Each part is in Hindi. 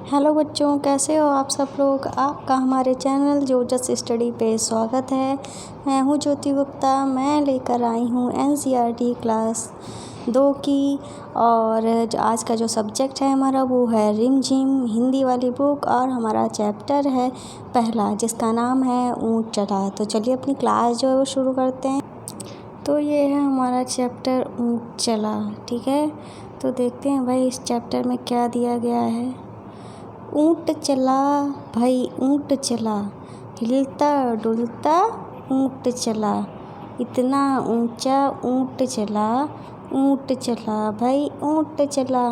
हेलो बच्चों, कैसे हो आप सब लोग। आपका हमारे चैनल जोजस स्टडी पे स्वागत है। मैं हूँ ज्योति गुप्ता। मैं लेकर आई हूँ एनसीईआरटी क्लास 2 की। और आज का जो सब्जेक्ट है हमारा वो है रिमझिम हिंदी वाली बुक, और हमारा चैप्टर है पहला जिसका नाम है ऊँट चढ़ा। तो चलिए अपनी क्लास जो है वो शुरू करते हैं। तो ये है हमारा चैप्टर ऊँट चला, ठीक है। तो देखते हैं भाई इस चैप्टर में क्या दिया गया है। ऊँट चला भाई ऊँट चला, हिलता डुलता ऊँट चला, इतना ऊंचा ऊँट चला। ऊँट चला भाई ऊँट चला,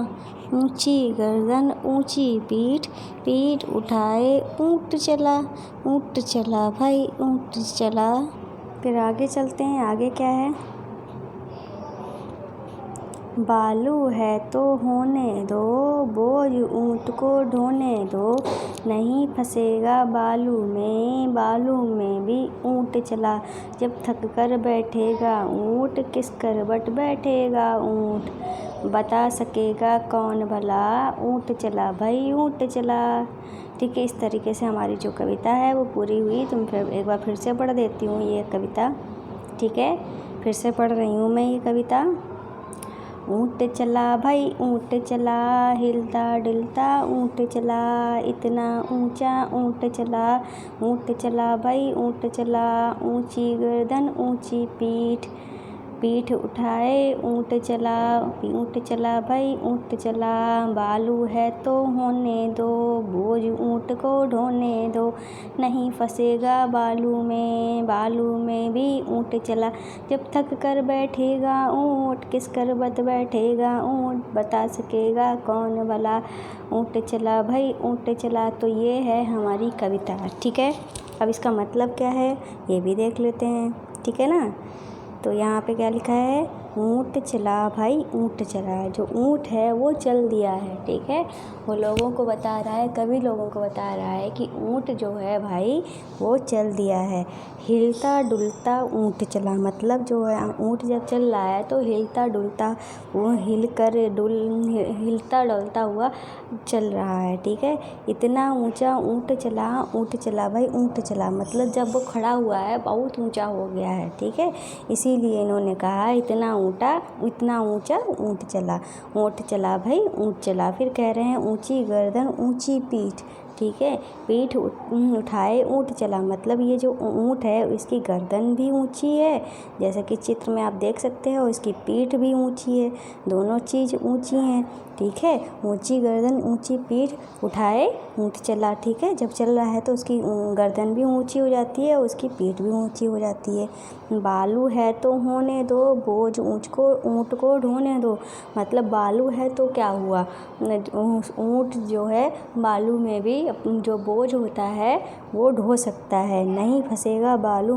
ऊंची गर्दन ऊंची पीठ, पीठ उठाए ऊँट चला। ऊँट चला भाई ऊँट चला। फिर आगे चलते हैं, आगे क्या है। बालू है तो होने दो, बोझ ऊँट को ढोने दो, नहीं फंसेगा बालू में भी ऊँट चला। जब थक कर बैठेगा ऊँट, किस करवट बैठेगा ऊँट, बता सकेगा कौन भला, ऊँट चला भाई ऊँट चला। ठीक है, इस तरीके से हमारी जो कविता है वो पूरी हुई। तुम फिर एक बार फिर से पढ़ देती हूँ ये कविता, ठीक है। फिर से पढ़ रही हूँ मैं ये कविता। ऊँट चला भाई ऊँट चला, हिलता डुलता ऊँट चला, इतना ऊंचा ऊँट चला। ऊँट चला भाई ऊँट चला, ऊंची गर्दन ऊंची पीठ, पीठ उठाए ऊँट चला। ऊँट चला भाई ऊँट चला। बालू है तो होने दो, बोझ ऊँट को ढोने दो, नहीं फंसेगा बालू में भी ऊँट चला। जब थक कर बैठेगा ऊँट, किस करवट बैठेगा ऊँट, बता सकेगा कौन भला, ऊँट चला भाई ऊँट चला। तो ये है हमारी कविता, ठीक है। अब इसका मतलब क्या है ये भी देख लेते हैं, ठीक है ना। तो यहाँ पे क्या लिखा है, ऊँट चला भाई ऊँट चला। जो ऊँट है वो चल दिया है, ठीक है। वो लोगों को बता रहा है, कवि लोगों को बता रहा है कि ऊँट जो है भाई वो चल दिया है। हिलता डुलता ऊँट चला, मतलब जो है ऊँट जब चल रहा है तो हिलता डुलता, वो हिलता डुलता हुआ चल रहा है, ठीक है। इतना ऊंचा ऊँट चला भाई ऊँट चला, मतलब जब वो खड़ा हुआ है बहुत ऊंचा हो गया है, ठीक है। इसीलिए इन्होंने कहा इतना ऊंचा ऊँट चला। ऊँट चला भाई ऊँट चला। फिर कह रहे हैं ऊंची गर्दन ऊंची पीठ, ठीक है। पीठ उठाए ऊँट चला, मतलब ये जो ऊँट है इसकी गर्दन भी ऊंची है, जैसे कि चित्र में आप देख सकते हो। इसकी पीठ भी ऊंची है, दोनों चीज़ ऊंची हैं, ठीक है। ऊंची गर्दन ऊंची पीठ उठाए ऊँट चला, ठीक है। जब चल रहा है तो उसकी गर्दन भी ऊंची हो जाती है, उसकी पीठ भी ऊंची हो जाती है। बालू है तो होने दो, बोझ ऊँट को ढोने दो, मतलब बालू है तो क्या हुआ, ऊँट जो है बालू में भी जो बोझ होता है वो ढो सकता है, नहीं फंसेगा बालू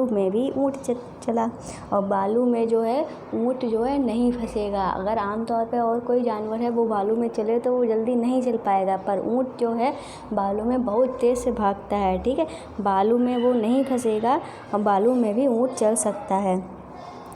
में भी ऊँट चला। और बालू में जो है ऊँट जो है नहीं फंसेगा। अगर आमतौर पे और कोई जानवर है वो बालू में चले तो वो जल्दी नहीं चल पाएगा, पर ऊँट जो है बालू में बहुत तेज़ से भागता है, ठीक है। बालू में वो नहीं फंसेगा और बालू में भी ऊँट चल सकता है।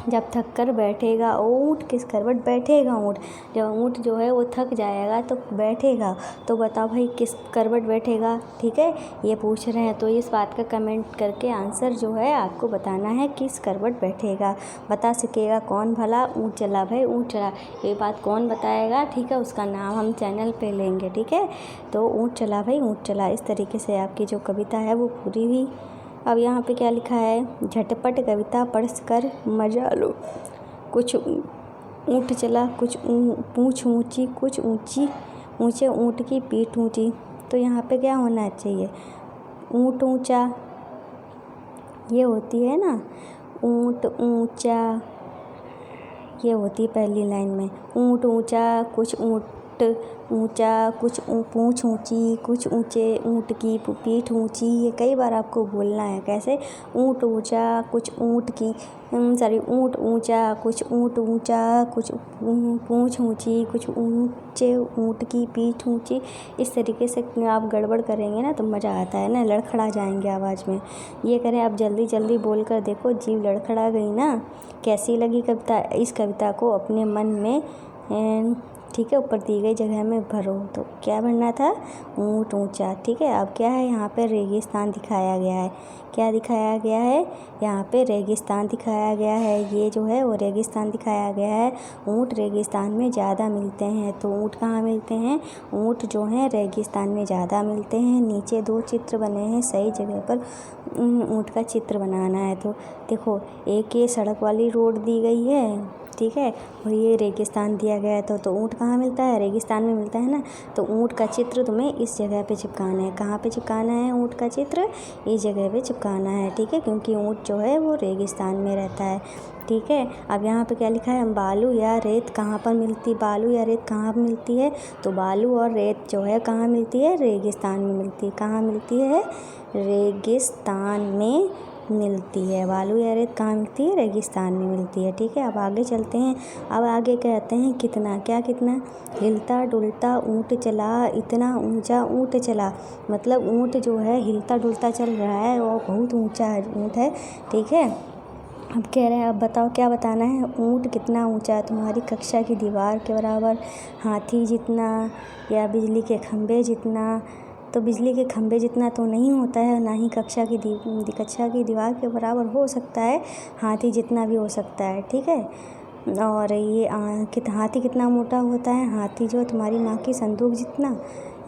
जब थक कर बैठेगा ऊँट, किस करवट बैठेगा ऊँट, जब ऊँट जो है वो थक जाएगा तो बैठेगा, तो बताओ भाई किस करवट बैठेगा, ठीक है। ये पूछ रहे हैं, तो इस बात का कमेंट करके आंसर जो है आपको बताना है किस करवट बैठेगा, बता सकेगा कौन भला, ऊँट चला भाई ऊँट चला। ये बात कौन बताएगा, ठीक है, उसका नाम हम चैनल पे लेंगे, ठीक है। तो ऊँट चला भाई ऊँट चला। इस तरीके से आपकी जो कविता है वो पूरी हुई। अब यहाँ पे क्या लिखा है, झटपट कविता पढ़ कर मजा लो। कुछ ऊँट चला, कुछ पूँछ ऊँची, कुछ ऊँचे ऊँट की पीठ ऊँची। तो यहाँ पे क्या होना चाहिए, ऊँट ऊँचा, ये होती है ना ऊँट ऊँचा, ये होती है पहली लाइन में। ऊँट ऊँचा, कुछ ऊँट ऊँचा, कुछ पूँछ ऊँची, कुछ ऊँचे ऊँट की पीठ ऊँची। ये कई बार आपको बोलना है, कैसे, ऊँट ऊँचा, कुछ ऊँट ऊँचा, कुछ ऊँट ऊँचा, कुछ पूँछ ऊँची, कुछ ऊँचे ऊँट की पीठ ऊँची। इस तरीके से आप गड़बड़ करेंगे ना तो मज़ा आता है ना, लड़खड़ा जाएंगे आवाज़ में। ये करें आप जल्दी जल्दी बोल कर देखो, जीभ लड़खड़ा गई ना। कैसी लगी कविता, इस कविता को अपने मन में ठीक है, ऊपर दी गई जगह में भरो। तो क्या भरना था? ऊँट ऊँचा। ठीक है, अब क्या है, यहाँ पे रेगिस्तान दिखाया गया है। क्या दिखाया गया है? यहाँ पे रेगिस्तान दिखाया गया है। ये जो है वो रेगिस्तान दिखाया गया है। ऊँट रेगिस्तान में ज़्यादा मिलते हैं। तो ऊँट कहाँ मिलते हैं? ऊँट जो हैं रेगिस्तान में ज़्यादा मिलते हैं। नीचे 2 चित्र बने हैं, सही जगह पर ऊँट का चित्र बनाना है। तो देखो, एक ये सड़क वाली रोड दी गई है, ठीक है, और ये रेगिस्तान दिया गया है। तो ऊँट कहाँ मिलता है? रेगिस्तान में मिलता है ना। तो ऊँट का चित्र तुम्हें इस जगह पे चिपकाना है। कहाँ पे चिपकाना है ऊँट का चित्र? इस जगह पे चिपकाना है। ठीक है, क्योंकि ऊँट जो है वो रेगिस्तान में रहता है। ठीक है, अब यहाँ पे क्या लिखा है? बालू या रेत कहाँ पर मिलती? बालू या रेत कहाँ पर मिलती है? तो बालू और रेत जो है कहाँ मिलती है? रेगिस्तान में मिलती है। कहाँ मिलती है? रेगिस्तान में मिलती है। बालू या रेत कहाँ मिलती है? रेगिस्तान में मिलती है। ठीक है, अब आगे चलते हैं। अब आगे कहते हैं कितना, क्या कितना? हिलता डुलता ऊँट चला, इतना ऊंचा ऊँट चला। मतलब ऊँट जो है हिलता डुलता चल रहा है और बहुत ऊंचा ऊँट है। ठीक है, अब कह रहे हैं, अब बताओ क्या बताना है? ऊँट कितना ऊंचा है? तुम्हारी कक्षा की दीवार के बराबर, हाथी जितना, या बिजली के खंभे जितना। तो बिजली के खंभे जितना तो नहीं होता है, ना ही कक्षा की दीवार के बराबर हो सकता है। हाथी जितना भी हो सकता है। ठीक है, और ये हाथी कितना मोटा होता है? हाथी जो तुम्हारी माँ की संदूक जितना,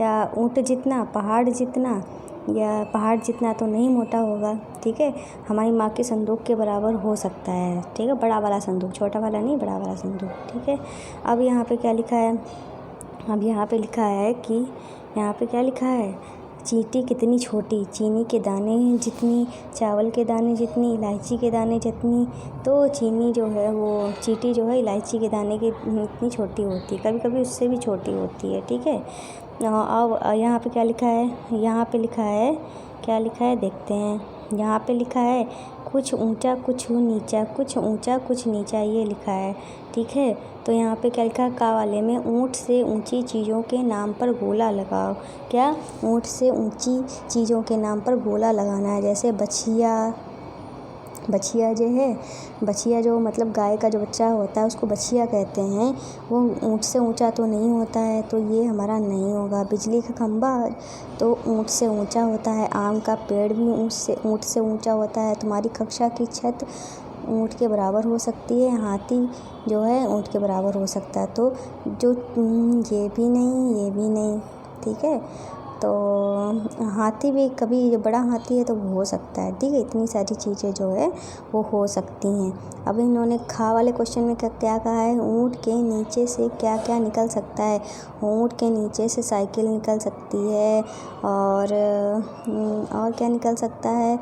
या ऊँट जितना, पहाड़ जितना, या पहाड़ जितना तो नहीं मोटा होगा। ठीक है, हमारी माँ की संदूक के बराबर हो सकता है। ठीक है, बड़ा वाला संदूक, छोटा वाला नहीं, बड़ा वाला संदूक। ठीक है, अब यहाँ पे क्या लिखा है? अब यहाँ पे लिखा है कि यहाँ पे क्या लिखा है? चींटी कितनी छोटी, चीनी के दाने जितनी, चावल के दाने जितनी, इलायची के दाने जितनी। तो चीनी जो है वो, चींटी जो है इलायची के दाने की इतनी छोटी होती है, कभी कभी उससे भी छोटी होती है। ठीक है, अब यहाँ पे क्या लिखा है? यहाँ पे लिखा है, क्या लिखा है देखते हैं। यहाँ पे लिखा है कुछ ऊंचा कुछ नीचा, कुछ ऊंचा कुछ नीचा, ये लिखा है। ठीक है, तो यहाँ पे क्या लिखा है? का वाले में ऊँट से ऊंची चीज़ों के नाम पर गोला लगाओ। क्या? ऊँट से ऊंची चीज़ों के नाम पर गोला लगाना है। जैसे बछिया जो है, बछिया जो मतलब गाय का जो बच्चा होता है उसको बछिया कहते हैं। वो ऊँट से ऊंचा तो नहीं होता है, तो ये हमारा नहीं होगा। बिजली का खंभा तो ऊँट से ऊंचा होता है। आम का पेड़ भी ऊँट से ऊंचा होता है। तुम्हारी कक्षा की छत ऊँट के बराबर हो सकती है। हाथी जो है ऊँट के बराबर हो सकता है। तो जो ये भी नहीं, ये भी नहीं। ठीक है, तो हाथी भी कभी, जो बड़ा हाथी है तो वो हो सकता है। ठीक है, इतनी सारी चीज़ें जो है वो हो सकती हैं। अब इन्होंने खा वाले क्वेश्चन में क्या कहा है? ऊँट के नीचे से क्या क्या निकल सकता है? ऊँट के नीचे से साइकिल निकल सकती है, और क्या निकल सकता है?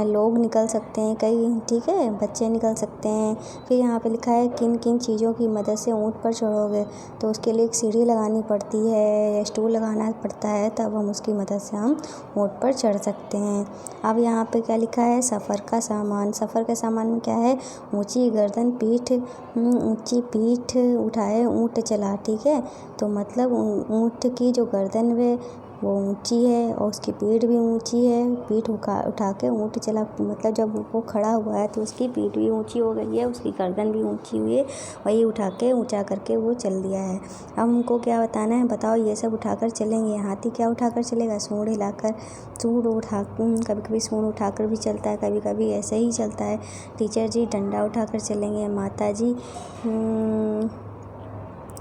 लोग निकल सकते हैं कई। ठीक है, बच्चे निकल सकते हैं। फिर यहाँ पे लिखा है किन किन चीज़ों की मदद से ऊँट पर चढ़ोगे? तो उसके लिए एक सीढ़ी लगानी पड़ती है, स्टूल लगाना पड़ता है, तब हम उसकी मदद से हम ऊँट पर चढ़ सकते हैं। अब यहाँ पे क्या लिखा है? सफ़र का सामान। सफ़र के सामान में क्या है? ऊंची गर्दन पीठ, ऊंची पीठ उठाए ऊँट चला। ठीक है, तो मतलब ऊँट की जो गर्दन है वो ऊंची है और उसकी पीठ भी ऊंची है। पीठ उठा के ऊँट चला, मतलब जब वो खड़ा हुआ है तो उसकी पीठ भी ऊंची हो गई है, उसकी गर्दन भी ऊंची हुई है, वही उठा के ऊंचा करके वो चल दिया है। अब हमको क्या बताना है? बताओ, ये सब उठाकर चलेंगे। हाथी क्या उठाकर चलेगा? सूंड हिलाकर, कभी कभी सूंड उठाकर भी चलता है, कभी कभी ऐसे ही चलता है। टीचर जी डंडा उठाकर चलेंगे। माता जी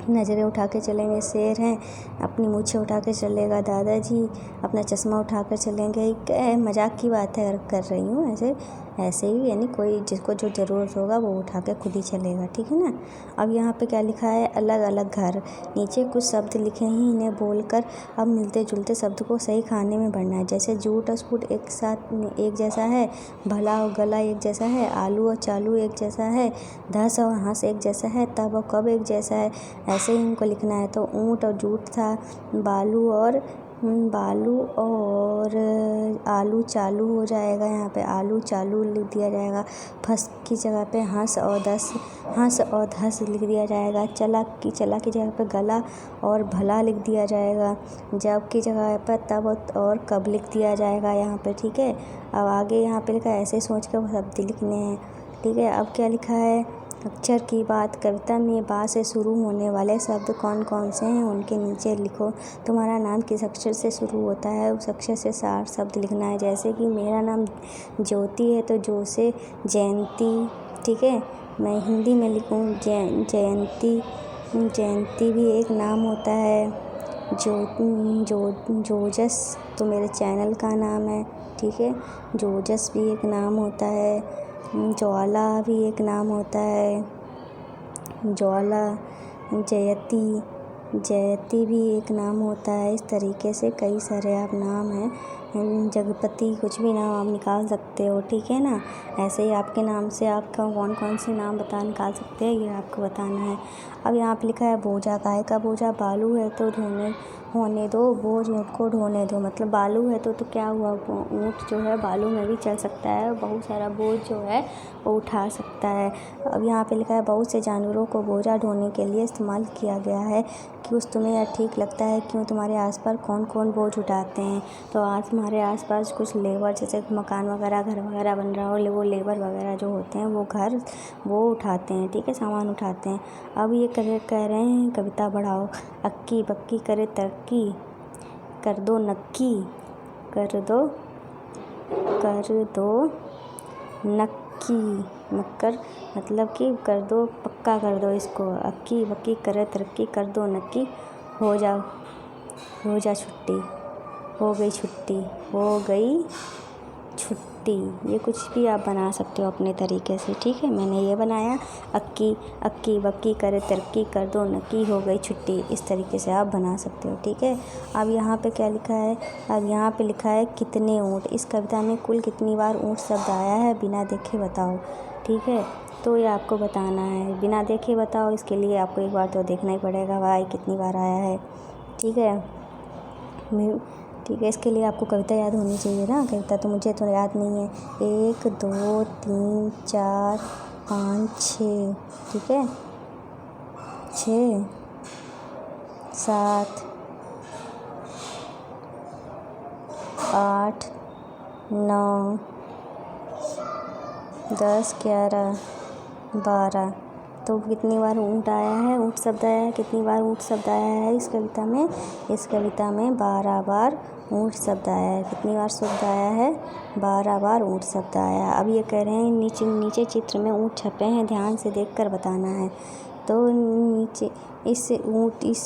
नज़रें उठा के चलेंगे। शेर हैं, अपनी मूछें उठा के चलेगा। दादाजी अपना चश्मा उठा कर चलेंगे। क्या मजाक की बात है कर रही हूँ, ऐसे ही, यानी कोई जिसको जो ज़रूरत होगा वो उठा के खुद ही चलेगा। ठीक है ना। अब यहाँ पे क्या लिखा है? अलग अलग घर। नीचे कुछ शब्द लिखे हैं, इन्हें बोलकर अब मिलते जुलते शब्द को सही खाने में भरना है। जैसे जूट और स्कूट एक साथ एक जैसा है, भला और गला एक जैसा है, आलू और चालू एक जैसा है, धस और हंस एक जैसा है, तब और कब एक जैसा है। ऐसे ही इनको लिखना है। तो ऊँट और जूट था, बालू और आलू चालू हो जाएगा। यहाँ पे आलू चालू लिख दिया जाएगा। फंस की जगह पे हंस और धस लिख दिया जाएगा। चला की जगह पे गला और भला लिख दिया जाएगा। जब की जगह पर तब और कब लिख दिया जाएगा यहाँ पे। ठीक है, अब आगे यहाँ पे लिखा है ऐसे सोच कर शब्द लिखने हैं। ठीक है, अब क्या लिखा है? अक्षर की बात। कविता में बा से शुरू होने वाले शब्द कौन कौन से हैं, उनके नीचे लिखो। तुम्हारा नाम किस अक्षर से शुरू होता है, उस अक्षर से 4 शब्द लिखना है। जैसे कि मेरा नाम ज्योति है तो जो से जयंती, ठीक है। मैं हिंदी में लिखूँ जयंती। जयंती भी एक नाम होता है। जोजस तो मेरे चैनल का नाम है, ठीक है। जोजस भी एक नाम होता है। ज्वाला भी एक नाम होता है। ज्वाला। जयती। जयती भी एक नाम होता है। इस तरीके से कई सारे आप नाम हैं। जगपति, कुछ भी नाम आप निकाल सकते हो, ठीक है ना। ऐसे ही आपके नाम से आपका कौन कौन से नाम निकाल सकते हैं, ये आपको बताना है। अब यहाँ पे लिखा है बोझा। काहे का बोझा? बालू है तो होने दो, बोझ को ढोने दो। मतलब बालू है तो क्या हुआ, ऊँट जो है बालू में भी चल सकता है, बहुत सारा बोझ जो है वो उठा सकता है। अब यहाँ पे लिखा है बहुत से जानवरों को बोझा ढोने के लिए इस्तेमाल किया गया है। क्यों तुम्हें यह ठीक लगता है? क्यों तुम्हारे आसपास कौन कौन बोझ उठाते हैं? तो आज हमारे आसपास कुछ लेबर, जैसे मकान वगैरह, घर वगैरह बन रहा हो, वो लेबर वगैरह जो होते हैं वो उठाते हैं, ठीक है, सामान उठाते हैं। अब ये कह रहे हैं कविता बढ़ाओ। अक्की बक्की करे तरक्की, कर दो नक्की, कर दो नक्की। नक्कर मतलब कि कर दो, पक्का कर दो इसको। अक्की बक्की करे तरक्की, कर दो नक्की, हो जा छुट्टी। हो गई छुट्टी, हो गई छुट्टी। ये कुछ भी आप बना सकते हो अपने तरीके से, ठीक है। मैंने ये बनाया, अक्की बक्की करे तरक्की, कर दो नक्की, हो गई छुट्टी। इस तरीके से आप बना सकते हो, ठीक है। अब यहाँ पे क्या लिखा है? अब यहाँ पे लिखा है कितने ऊँट। इस कविता में कुल कितनी बार ऊँट शब्द आया है, बिना देखे बताओ, ठीक है। तो ये आपको बताना है, बिना देखे बताओ। इसके लिए आपको एक बार तो देखना ही पड़ेगा भाई कितनी बार आया है, ठीक है। ठीक है, इसके लिए आपको कविता याद होनी चाहिए ना। कविता तो मुझे तो याद नहीं है। 1 2 3 4 5 6, ठीक है। 6 7 8 9 10 11 12। तो कितनी बार ऊँट आया है, ऊँट शब्द आया है, कितनी बार ऊँट शब्द आया है इस कविता में? इस कविता में 12 बार ऊँट शब्द आया है। कितनी बार शब्द आया है? 12 बार ऊँट शब्द आया है। अब ये कह रहे हैं नीचे चित्र में ऊँट छपे हैं, ध्यान से देखकर बताना है। तो नीचे इस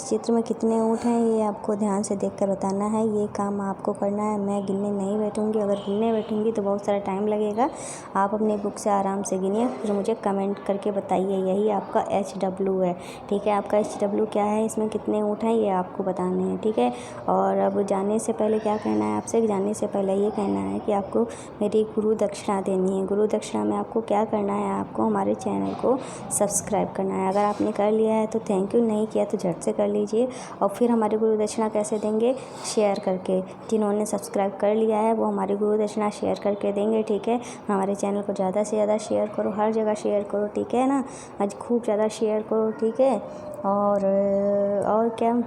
चित्र में कितने ऊँट हैं, ये आपको ध्यान से देखकर बताना है। ये काम आपको करना है, मैं गिनने नहीं बैठूँगी। अगर गिनने बैठूँगी तो बहुत सारा टाइम लगेगा। आप अपने बुक से आराम से गिनिए, फिर मुझे कमेंट करके बताइए। यही आपका HW है, ठीक है। आपका HW क्या है, इसमें कितने ऊँट हैं, ये आपको बताने हैं, ठीक है। और अब जाने से पहले क्या कहना है आपसे? जाने से पहले ये कहना है कि आपको मेरी गुरु दक्षिणा देनी है। गुरु दक्षिणा में आपको क्या करना है? आपको हमारे चैनल को सब्सक्राइब करना है। अगर आपने कर लिया है तो थैंक यू, नहीं किया तो झट से कर लीजिए। और फिर हमारी गुरु दक्षिणा कैसे देंगे? शेयर करके। जिन्होंने सब्सक्राइब कर लिया है वो हमारी गुरु दक्षिणा शेयर करके देंगे, ठीक है। हमारे चैनल को ज़्यादा से ज़्यादा शेयर करो, हर जगह शेयर करो, ठीक है ना। आज खूब ज़्यादा शेयर करो, ठीक है। और क्या,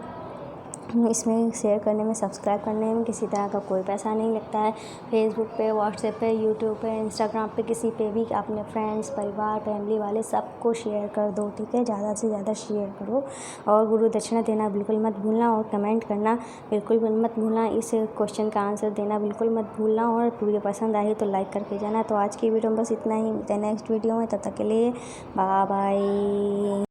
इसमें शेयर करने में, सब्सक्राइब करने में किसी तरह का कोई पैसा नहीं लगता है। फेसबुक पे, व्हाट्सएप पे, यूट्यूब पे, इंस्टाग्राम पे, किसी पे भी अपने फ्रेंड्स, परिवार, फैमिली वाले सबको शेयर कर दो, ठीक है। ज़्यादा से ज़्यादा शेयर करो। और गुरु दक्षिणा देना बिल्कुल मत भूलना, और कमेंट करना बिल्कुल मत भूलना। इस क्वेश्चन का आंसर देना बिल्कुल मत भूलना। और वीडियो पसंद आई तो लाइक करके जाना। तो आज की वीडियो में बस इतना ही। मिलते हैं नेक्स्ट वीडियो में, तब तक के लिए बाय बाय।